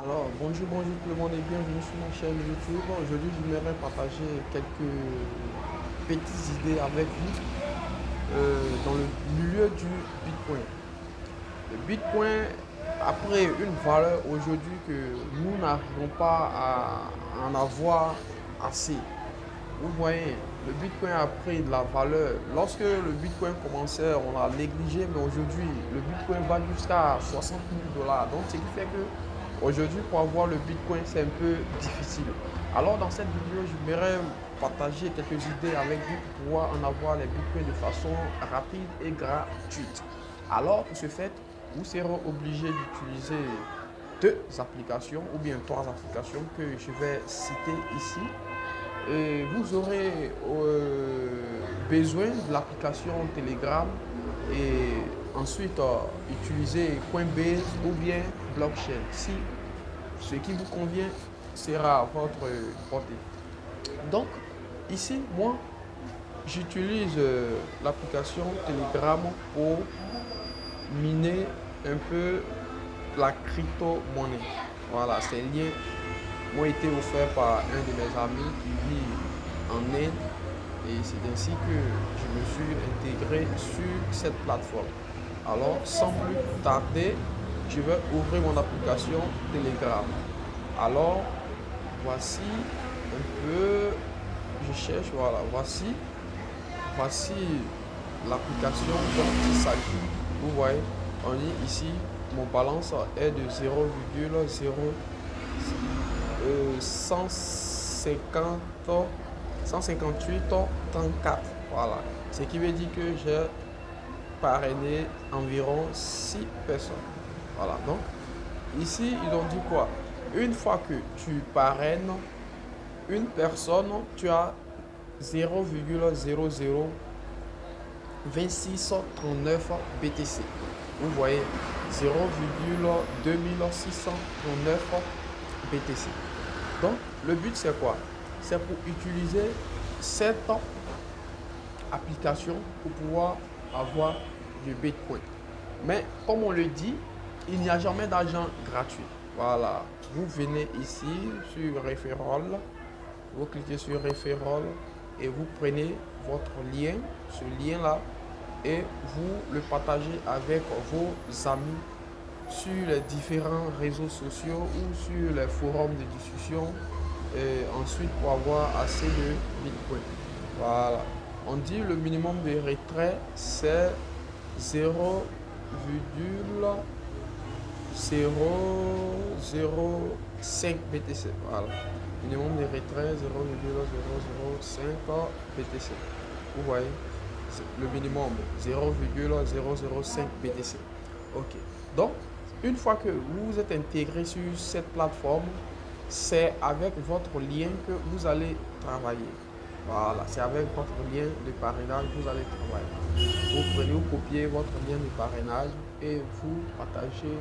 Alors, bonjour tout le monde et bienvenue sur ma chaîne YouTube. Aujourd'hui, j'aimerais partager quelques petites idées avec vous dans le milieu du Bitcoin. Le Bitcoin, après une valeur aujourd'hui que nous n'arrivons pas à en avoir assez. Vous voyez, le Bitcoin a pris de la valeur. Lorsque le Bitcoin commençait, on l'a négligé, mais aujourd'hui, le Bitcoin va jusqu'à 60 000 dollars. Donc, ce qui fait que aujourd'hui, pour avoir le Bitcoin, c'est un peu difficile. Alors, dans cette vidéo, j'aimerais partager quelques idées avec vous pour pouvoir en avoir les Bitcoins de façon rapide et gratuite. Alors, pour ce fait, vous serez obligé d'utiliser deux applications ou bien trois applications que je vais citer ici. Et vous aurez besoin de l'application Telegram et ensuite utiliser Coinbase ou bien Blockchain. Si ce qui vous convient sera à votre portée. Donc, ici, moi, j'utilise l'application Telegram pour miner un peu la crypto-monnaie. Voilà, ces liens m'ont été offerts par un de mes amis qui vit en Inde et c'est ainsi que je me suis intégré sur cette plateforme. Alors, sans plus tarder, je vais ouvrir mon application Telegram. Alors, voici un peu, je cherche, voilà, voici l'application dont il s'agit. Vous voyez, on dit ici, mon balance est de 0,150 158,34. Voilà. Ce qui veut dire que j'ai parrainé environ 6 personnes. Voilà. Donc, ici, ils ont dit quoi? Une fois que tu parraines une personne, tu as 0,002639 BTC. Vous voyez, 0,2639 BTC. Donc, le but, c'est quoi? C'est pour utiliser cette application pour pouvoir avoir du Bitcoin. Mais comme on le dit, il n'y a jamais d'argent gratuit. Voilà, vous venez ici sur Referral, vous cliquez sur Referral et vous prenez votre lien, ce lien-là, et vous le partagez avec vos amis sur les différents réseaux sociaux ou sur les forums de discussion et ensuite pour avoir assez de Bitcoin. Voilà. On dit le minimum de retrait c'est 0,005 BTC. Voilà. Minimum de retrait 0,005 BTC. Vous voyez, le minimum 0,005 BTC. Ok. Donc, une fois que vous êtes intégré sur cette plateforme, c'est avec votre lien que vous allez travailler. Voilà, c'est avec votre lien de parrainage que vous allez travailler. Vous prenez, vous copiez votre lien de parrainage et vous partagez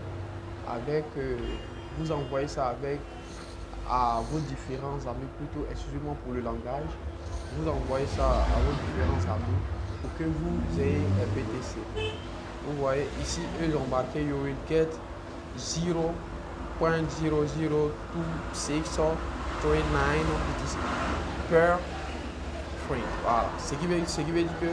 avec, vous envoyez ça avec à vos différents amis, plutôt, excusez-moi pour le langage, vous envoyez ça à vos différents amis pour que vous ayez un BTC. Vous voyez ici, eux ils ont marqué you will get 0.002639 BTC per frame. Voilà. Ce qui veut dire que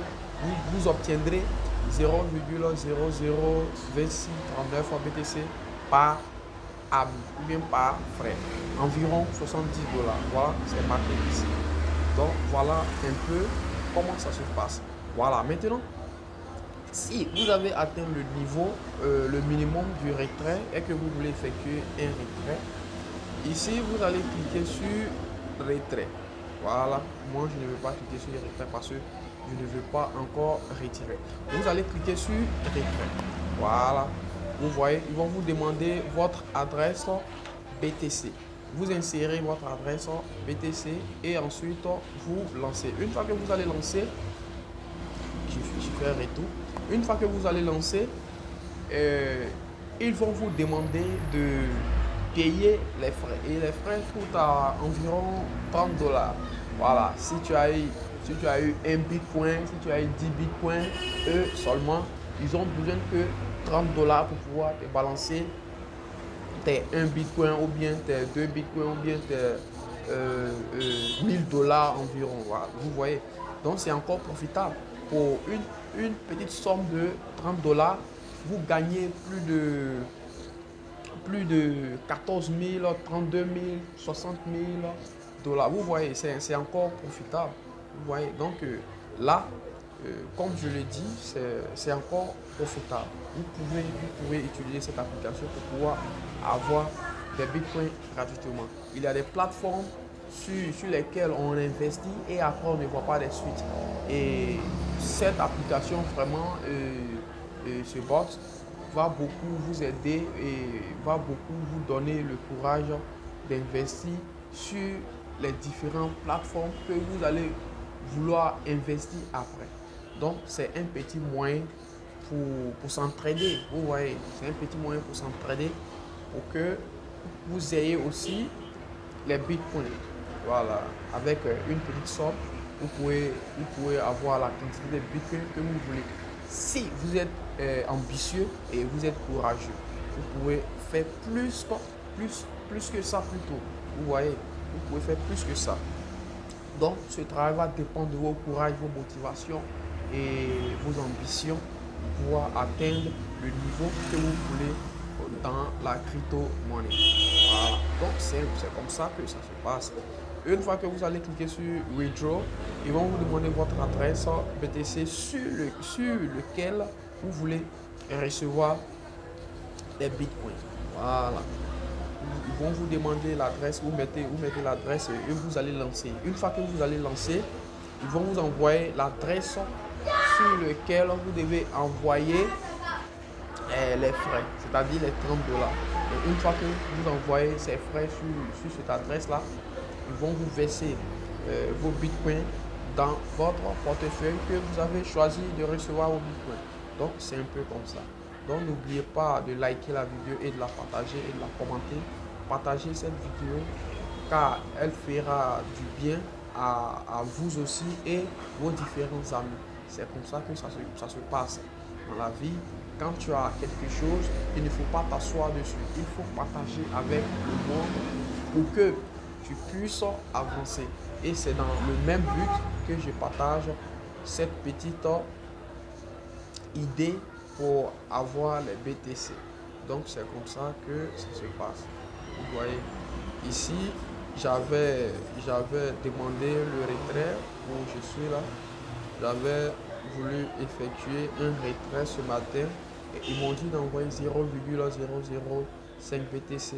vous obtiendrez 0,002639 BTC par âme ou bien par frais. Environ 70 dollars. Voilà, c'est marqué ici. Donc voilà un peu comment ça se passe. Voilà, maintenant, si vous avez atteint le niveau, le minimum du retrait et que vous voulez effectuer un retrait, ici vous allez cliquer sur retrait. Voilà, moi je ne veux pas cliquer sur retrait parce que je ne veux pas encore retirer. Vous allez cliquer sur retrait. Voilà, vous voyez, ils vont vous demander votre adresse BTC. Vous insérez votre adresse BTC et ensuite vous lancez. Une fois que vous allez lancer, je fais un retour. Une fois que vous allez lancer, ils vont vous demander de payer les frais. Et les frais coûtent à environ 30 dollars. Voilà, si tu as eu un bitcoin, si tu as eu 10 bitcoins, eux seulement, ils ont besoin que 30 dollars pour pouvoir te balancer tes 1 bitcoin ou bien tes 2 bitcoins ou bien tes 1000 $ environ. Voilà, vous voyez. Donc c'est encore profitable. Pour une petite somme de 30 $, vous gagnez plus de 14 000, 32 000, 60 000 $. Vous voyez, c'est encore profitable. Vous voyez, donc là, comme je l'ai dit, c'est encore profitable. Vous pouvez utiliser cette application pour pouvoir avoir des bitcoins gratuitement. Il y a des plateformes sur lesquelles on investit et après on ne voit pas les suites. Et cette application vraiment, ce bot, va beaucoup vous aider et va beaucoup vous donner le courage d'investir sur les différentes plateformes que vous allez vouloir investir après. Donc, c'est un petit moyen pour s'entraider. Vous voyez, c'est un petit moyen pour s'entraider pour que vous ayez aussi les bitcoins. Voilà, avec une petite somme, vous pouvez avoir la quantité de bitcoins que vous voulez. Si vous êtes ambitieux et vous êtes courageux, vous pouvez faire plus que ça plutôt. Vous voyez, vous pouvez faire plus que ça. Donc, ce travail va dépendre de vos courage, vos motivations et vos ambitions pour pouvoir atteindre le niveau que vous voulez dans la crypto-monnaie. Voilà. Donc, c'est comme ça que ça se passe. Une fois que vous allez cliquer sur Withdraw, ils vont vous demander votre adresse BTC sur lequel vous voulez recevoir des bitcoins. Voilà. Ils vont vous demander l'adresse, vous mettez l'adresse et vous allez lancer. Une fois que vous allez lancer, ils vont vous envoyer l'adresse sur laquelle vous devez envoyer les frais, c'est-à-dire les 30 $. Et une fois que vous envoyez ces frais sur cette adresse-là, ils vont vous verser vos bitcoins dans votre portefeuille que vous avez choisi de recevoir vos bitcoins. Donc, c'est un peu comme ça. Donc, n'oubliez pas de liker la vidéo et de la partager et de la commenter. Partagez cette vidéo car elle fera du bien à vous aussi et vos différents amis. C'est comme ça que ça se passe dans la vie. Quand tu as quelque chose, il ne faut pas t'asseoir dessus. Il faut partager avec le monde pour que tu puisses avancer. Et c'est dans le même but que je partage cette petite idée pour avoir les BTC. Donc c'est comme ça que ça se passe. Vous voyez, ici j'avais demandé le retrait où je suis là. J'avais voulu effectuer un retrait ce matin et ils m'ont dit d'envoyer 0,005 BTC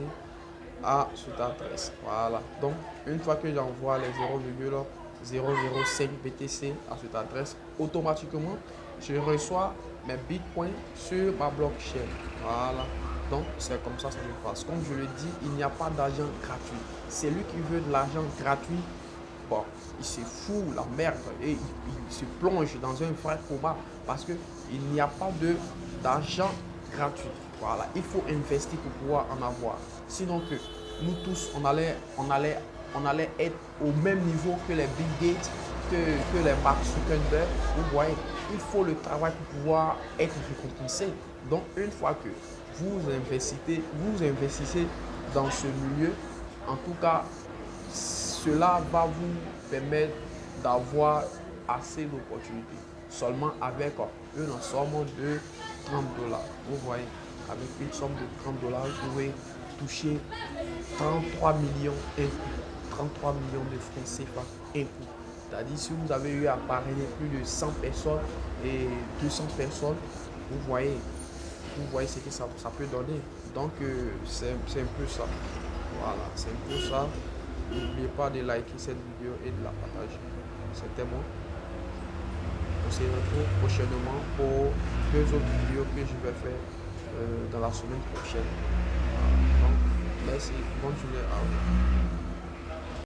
à cette adresse. Voilà. Donc, une fois que j'envoie les 0,005 BTC à cette adresse, automatiquement, je reçois mes bitcoins sur ma blockchain. Voilà. Donc, c'est comme ça que ça se passe. Comme je le dis, il n'y a pas d'argent gratuit. Celui qui veut de l'argent gratuit, bon, il se fout la merde et il se plonge dans un vrai coma parce qu'il n'y a pas d'argent gratuit. Voilà, il faut investir pour pouvoir en avoir. Sinon que nous tous, on allait être au même niveau que les Bill Gates, que les Mark Zuckerberg. Vous voyez, il faut le travail pour pouvoir être récompensé. Donc, une fois que vous investissez dans ce milieu, en tout cas, cela va vous permettre d'avoir assez d'opportunités. Seulement avec une somme de 30 $. Vous voyez, avec une somme de 30 $, vous pouvez toucher 33 millions un coup. 33 millions de francs CFA un coup. C'est-à-dire, si vous avez eu à parrainer plus de 100 personnes et 200 personnes, vous voyez ce que ça peut donner. Donc, c'est un peu ça. Voilà, c'est un peu ça. N'oubliez pas de liker cette vidéo et de la partager. C'était bon. On se retrouve prochainement pour 2 autres vidéos que je vais faire dans la semaine prochaine. Donc, merci. Bonne journée à vous.